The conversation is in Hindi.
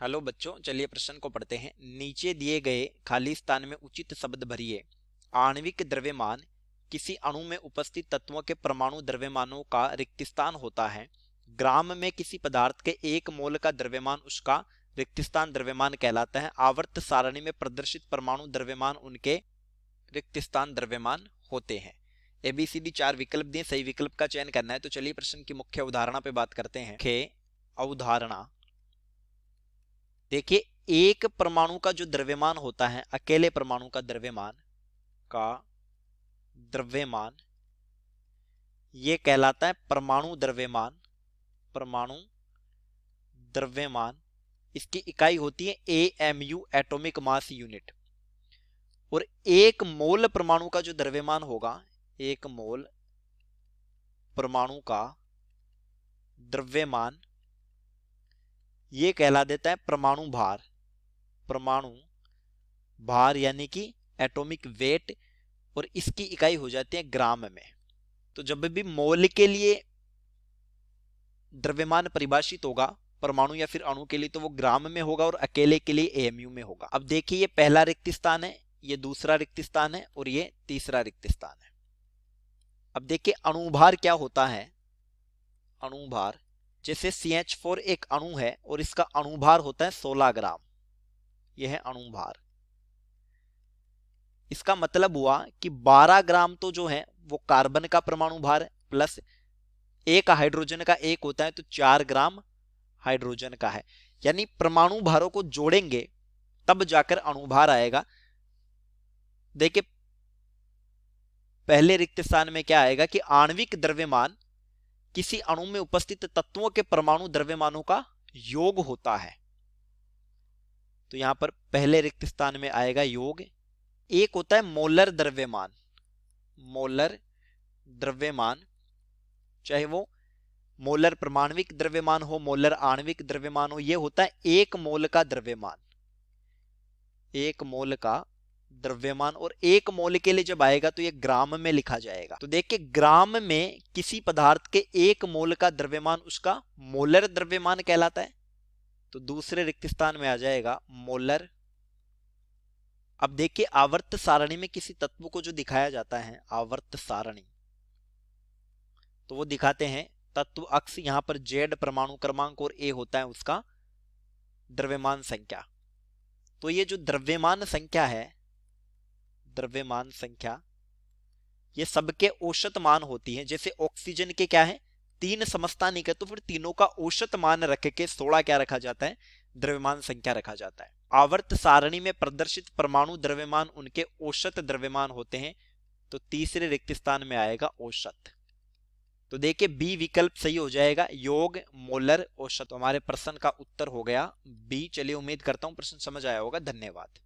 हेलो बच्चों, चलिए प्रश्न को पढ़ते हैं। नीचे दिए गए खाली स्थान में उचित शब्द भरिए। आणविक द्रव्यमान किसी अणु में उपस्थित तत्वों के परमाणु द्रव्यमानों का रिक्त स्थान होता है। ग्राम में किसी पदार्थ के 1 मोल का द्रव्यमान उसका रिक्त स्थान द्रव्यमान कहलाता है। आवर्त सारणी में प्रदर्शित परमाणु द्रव्यमान उनके रिक्त स्थान द्रव्यमान होते हैं। ABCD 4 विकल्प दिए, सही विकल्प का चयन करना है। तो चलिए प्रश्न की मुख्य अवधारणा पे बात करते हैं। अवधारणा देखिए, एक परमाणु का जो द्रव्यमान होता है, अकेले परमाणु का द्रव्यमान ये कहलाता है परमाणु द्रव्यमान। परमाणु द्रव्यमान इसकी इकाई होती है AMU, एटॉमिक मास यूनिट। और 1 मोल परमाणु का जो द्रव्यमान होगा, 1 मोल परमाणु का द्रव्यमान ये कहला देता है परमाणु भार। परमाणु भार यानी कि एटॉमिक वेट, और इसकी इकाई हो जाती है ग्राम में। तो जब भी मोल के लिए द्रव्यमान परिभाषित होगा परमाणु या फिर अणु के लिए, तो वो ग्राम में होगा, और अकेले के लिए AMU में होगा। अब देखिए, ये पहला रिक्त स्थान है, ये दूसरा रिक्त स्थान है, और ये तीसरा रिक्त स्थान है। अब देखिए अणुभार क्या होता है। अणुभार जैसे CH4 एक अणु है और इसका अणुभार होता है 16 ग्राम। यह है अणुभार। इसका मतलब हुआ कि 12 ग्राम तो जो है वो कार्बन का परमाणु भार है, प्लस एक हाइड्रोजन का एक होता है, तो 4 ग्राम हाइड्रोजन का है। यानी परमाणु भारों को जोड़ेंगे तब जाकर अणुभार आएगा। देखिए पहले रिक्त स्थान में क्या आएगा कि आणविक द्रव्यमान किसी अणु में उपस्थित तत्वों के परमाणु द्रव्यमानों का योग होता है। तो यहां पर पहले रिक्त स्थान में आएगा योग। एक होता है मोलर द्रव्यमान। मोलर द्रव्यमान, चाहे वो मोलर परमाणविक द्रव्यमान हो, मोलर आणविक द्रव्यमान हो, यह होता है 1 मोल का द्रव्यमान। 1 मोल का द्रव्यमान, और 1 मोल के लिए जब आएगा तो यह ग्राम में लिखा जाएगा। तो देखिए, ग्राम में किसी पदार्थ के 1 मोल का द्रव्यमान उसका मोलर द्रव्यमान कहलाता है। तो दूसरे रिक्त स्थान में आ जाएगा मोलर। अब देखिए, आवर्त सारणी में किसी तत्व को जो दिखाया जाता है आवर्त सारणी, तो वो दिखाते हैं तत्व अक्ष, यहां पर Z परमाणु क्रमांक और A होता है उसका द्रव्यमान संख्या। तो ये जो द्रव्यमान संख्या है, द्रव्यमान संख्या ये सबके औसत मान होती है। जैसे ऑक्सीजन के क्या है, 3 समस्थानिक है, तो फिर तीनों का औसत मान रख के 16 क्या रखा जाता है, द्रव्यमान संख्या रखा जाता है। आवर्त सारणी में प्रदर्शित परमाणु द्रव्यमान उनके औसत द्रव्यमान होते हैं। तो तीसरे रिक्त स्थान में आएगा औसत। तो देखिए B विकल्प सही हो जाएगा, योग, मोलर, औसत। तो हमारे प्रश्न का उत्तर हो गया B। चलिए, उम्मीद करता हूं प्रश्न समझ आया होगा। धन्यवाद।